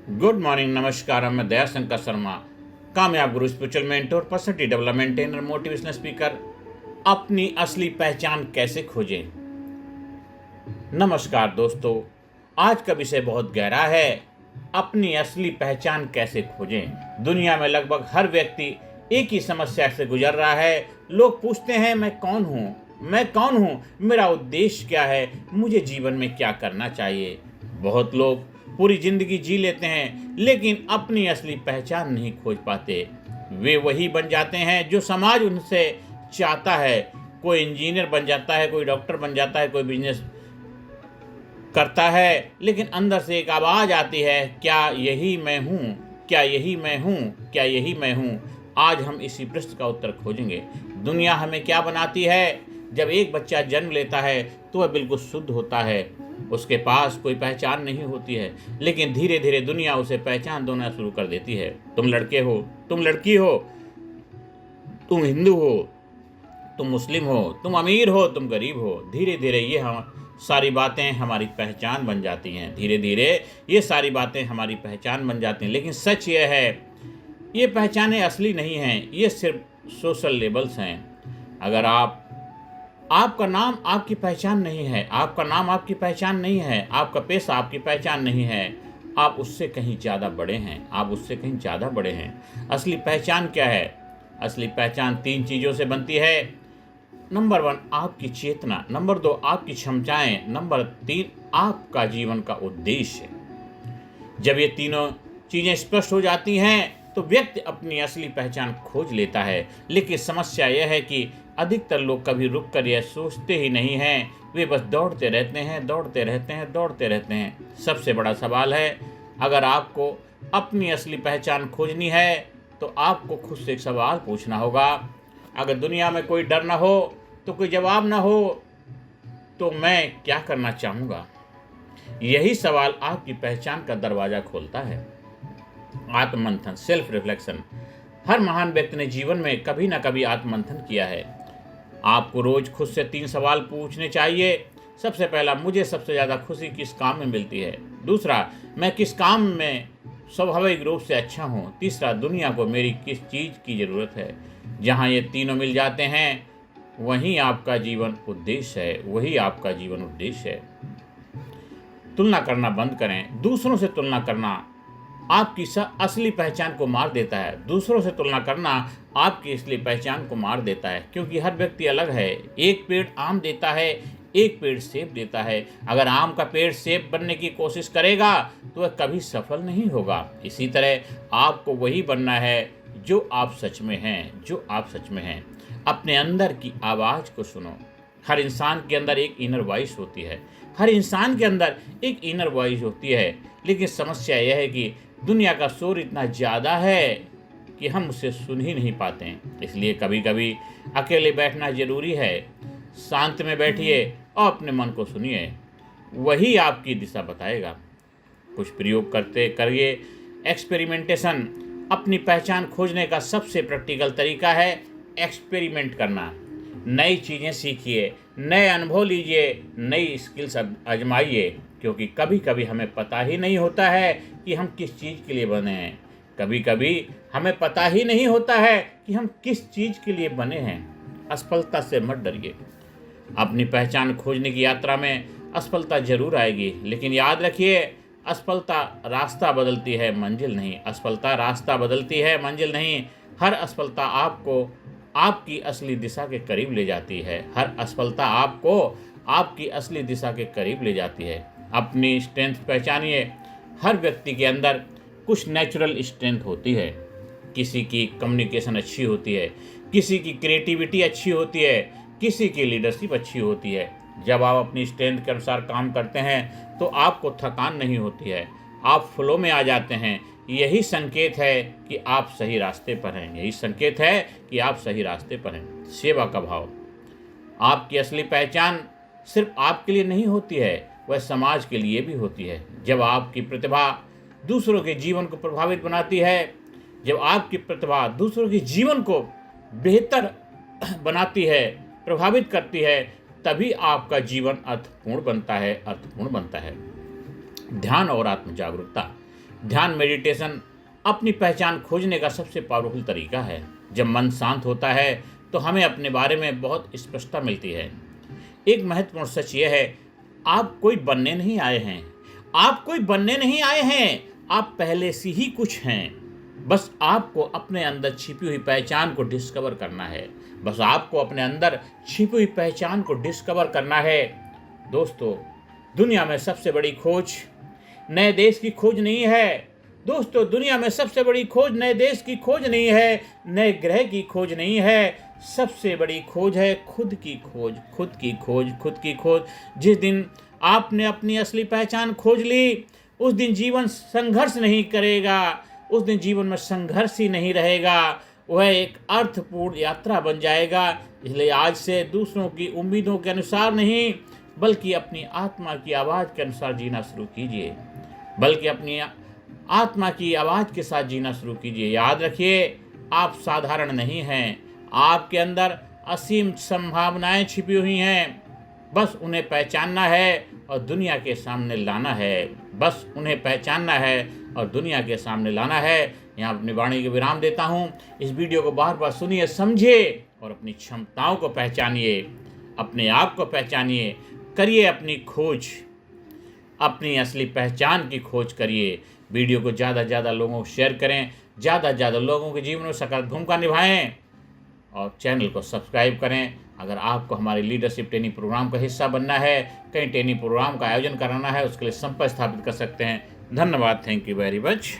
Good morning, नमस्कार। मैं दयाशंकर शर्मा, कामयाब गुरु, spiritual mentor, personality development trainer, motivational speaker. अपनी असली पहचान कैसे खोजें। नमस्कार दोस्तों, आज का विषय बहुत गहरा है। अपनी असली पहचान कैसे खोजें। दुनिया में लगभग हर व्यक्ति एक ही समस्या से गुजर रहा है। लोग पूछते हैं, मैं कौन हूँ, मेरा उद्देश्य क्या है, मुझे जीवन में क्या करना चाहिए। बहुत लोग पूरी जिंदगी जी लेते हैं लेकिन अपनी असली पहचान नहीं खोज पाते। वे वही बन जाते हैं जो समाज उनसे चाहता है। कोई इंजीनियर बन जाता है, कोई डॉक्टर बन जाता है, कोई बिजनेस करता है, लेकिन अंदर से एक आवाज आती है, क्या यही मैं हूँ, क्या यही मैं हूँ, क्या यही मैं हूँ। आज हम इसी प्रश्न का उत्तर खोजेंगे। दुनिया हमें क्या बनाती है। जब एक बच्चा जन्म लेता है तो वह बिल्कुल शुद्ध होता है, उसके पास कोई पहचान नहीं होती है, लेकिन धीरे धीरे दुनिया उसे पहचान देना शुरू कर देती है। तुम लड़के हो, तुम लड़की हो, तुम हिंदू हो, तुम मुस्लिम हो, तुम अमीर हो, तुम गरीब हो। धीरे धीरे ये हम सारी बातें हमारी पहचान बन जाती हैं। धीरे धीरे ये सारी बातें हमारी पहचान बन जाती हैं। लेकिन सच ये है, ये पहचानें असली नहीं हैं, ये सिर्फ सोशल लेबल्स हैं। अगर आपका नाम आपकी पहचान नहीं है, आपका नाम आपकी पहचान नहीं है, आपका पेशा आपकी पहचान नहीं है, आप उससे कहीं ज़्यादा बड़े हैं, आप उससे कहीं ज़्यादा बड़े हैं। असली पहचान क्या है। असली पहचान 3 चीज़ों से बनती है। नंबर 1 आपकी चेतना, नंबर 2 आपकी क्षमताएं, नंबर 3 आपका जीवन का उद्देश्य। जब ये तीनों चीज़ें स्पष्ट हो जाती हैं तो व्यक्ति अपनी असली पहचान खोज लेता है। लेकिन समस्या यह है कि अधिकतर लोग कभी रुक कर यह सोचते ही नहीं हैं। वे बस दौड़ते रहते हैं, दौड़ते रहते हैं, दौड़ते रहते हैं। सबसे बड़ा सवाल है, अगर आपको अपनी असली पहचान खोजनी है तो आपको खुद से एक सवाल पूछना होगा। अगर दुनिया में कोई डर ना हो, तो कोई जवाब ना हो, तो मैं क्या करना चाहूँगा। यही सवाल आपकी पहचान का दरवाज़ा खोलता है। आत्ममंथन, सेल्फ रिफ्लेक्शन। हर महान व्यक्ति ने जीवन में कभी ना कभी आत्ममंथन किया है। आपको रोज खुद से 3 सवाल पूछने चाहिए। सबसे पहला, मुझे सबसे ज़्यादा खुशी किस काम में मिलती है। दूसरा, मैं किस काम में स्वाभाविक रूप से अच्छा हूँ। तीसरा, दुनिया को मेरी किस चीज़ की ज़रूरत है। जहाँ ये तीनों मिल जाते हैं वहीं आपका जीवन उद्देश्य है, वही आपका जीवन उद्देश्य है। तुलना करना बंद करें। दूसरों से तुलना करना आपकी असली पहचान को मार देता है। दूसरों से तुलना करना आपकी असली पहचान को मार देता है, क्योंकि हर व्यक्ति अलग है। एक पेड़ आम देता है, एक पेड़ सेब देता है। अगर आम का पेड़ सेब बनने की कोशिश करेगा तो वह कभी सफल नहीं होगा। इसी तरह आपको वही बनना है जो आप सच में हैं, जो आप सच में हैं। अपने अंदर की आवाज़ को सुनो। हर इंसान के अंदर एक इनर वॉइस होती है, हर इंसान के अंदर एक इनर वॉइस होती है। लेकिन समस्या यह है कि दुनिया का शोर इतना ज़्यादा है कि हम उसे सुन ही नहीं पाते हैं। इसलिए कभी कभी अकेले बैठना ज़रूरी है। शांत में बैठिए और अपने मन को सुनिए, वही आपकी दिशा बताएगा। कुछ प्रयोग करते करिए। एक्सपेरिमेंटेशन। अपनी पहचान खोजने का सबसे प्रैक्टिकल तरीका है एक्सपेरिमेंट करना। नई चीज़ें सीखिए, नए अनुभव लीजिए, नई स्किल्स आजमाइए, क्योंकि कभी कभी हमें पता ही नहीं होता है कि हम किस चीज़ के लिए बने हैं। कभी कभी हमें पता ही नहीं होता है कि हम किस चीज़ के लिए बने हैं। असफलता से मत डरिए। अपनी पहचान खोजने की यात्रा में असफलता जरूर आएगी, लेकिन याद रखिए, असफलता रास्ता बदलती है, मंजिल नहीं। असफलता रास्ता बदलती है, मंजिल नहीं। हर असफलता आपको आपकी असली दिशा के करीब ले जाती है। हर असफलता आपको आपकी असली दिशा के करीब ले जाती है। अपनी स्ट्रेंथ पहचानिए। हर व्यक्ति के अंदर कुछ नेचुरल स्ट्रेंथ होती है। किसी की कम्युनिकेशन अच्छी होती है, किसी की क्रिएटिविटी अच्छी होती है, किसी की लीडरशिप अच्छी होती है। जब आप अपनी स्ट्रेंथ के अनुसार काम करते हैं तो आपको थकान नहीं होती है, आप फ्लो में आ जाते हैं। यही संकेत है कि आप सही रास्ते पर हैं, यही संकेत है कि आप सही रास्ते पर हैं। सेवा का भाव। आपकी असली पहचान सिर्फ आपके लिए नहीं होती है, वह समाज के लिए भी होती है। जब आपकी प्रतिभा दूसरों के जीवन को प्रभावित बनाती है, जब आपकी प्रतिभा दूसरों के जीवन को बेहतर बनाती है, प्रभावित करती है, तभी आपका जीवन अर्थपूर्ण बनता है, अर्थपूर्ण बनता है। ध्यान और आत्म जागरूकता। ध्यान मेडिटेशन अपनी पहचान खोजने का सबसे पावरफुल तरीका है। जब मन शांत होता है तो हमें अपने बारे में बहुत स्पष्टता मिलती है। एक महत्वपूर्ण सच यह है, आप कोई बनने नहीं आए हैं। आप कोई बनने नहीं आए हैं, आप पहले से ही कुछ हैं। बस आपको अपने अंदर छिपी हुई पहचान को डिस्कवर करना है। बस आपको अपने अंदर छिपी हुई पहचान को डिस्कवर करना है। दोस्तों, दुनिया में सबसे बड़ी खोज नए देश की खोज नहीं है। दोस्तों, दुनिया में सबसे बड़ी खोज नए देश की खोज नहीं है, नए ग्रह की खोज नहीं है। सबसे बड़ी खोज है खुद की खोज, खुद की खोज, खुद की खोज। जिस दिन आपने अपनी असली पहचान खोज ली, उस दिन जीवन संघर्ष नहीं करेगा, उस दिन जीवन में संघर्ष ही नहीं रहेगा। वह एक अर्थपूर्ण यात्रा बन जाएगा। इसलिए आज से दूसरों की उम्मीदों के अनुसार नहीं, बल्कि अपनी आत्मा की आवाज़ के अनुसार जीना शुरू कीजिए। बल्कि अपनी आत्मा की आवाज़ के साथ जीना शुरू कीजिए। याद रखिए, आप साधारण नहीं हैं। आपके अंदर असीम संभावनाएं छिपी हुई हैं। बस उन्हें पहचानना है और दुनिया के सामने लाना है। बस उन्हें पहचानना है और दुनिया के सामने लाना है। यहाँ अपनी वाणी के विराम देता हूँ। इस वीडियो को बार बार सुनिए, समझिए और अपनी क्षमताओं को पहचानिए, अपने आप को पहचानिए, करिए अपनी खोज, अपनी असली पहचान की खोज करिए। वीडियो को ज़्यादा से ज़्यादा लोगों को शेयर करें, ज़्यादा से ज़्यादा लोगों के जीवन में सकारात्मक भूमिका निभाएं और चैनल को सब्सक्राइब करें। अगर आपको हमारे लीडरशिप ट्रेनिंग प्रोग्राम का हिस्सा बनना है, कहीं ट्रेनिंग प्रोग्राम का आयोजन कराना है, उसके लिए संपर्क स्थापित कर सकते हैं। धन्यवाद। Thank you very much.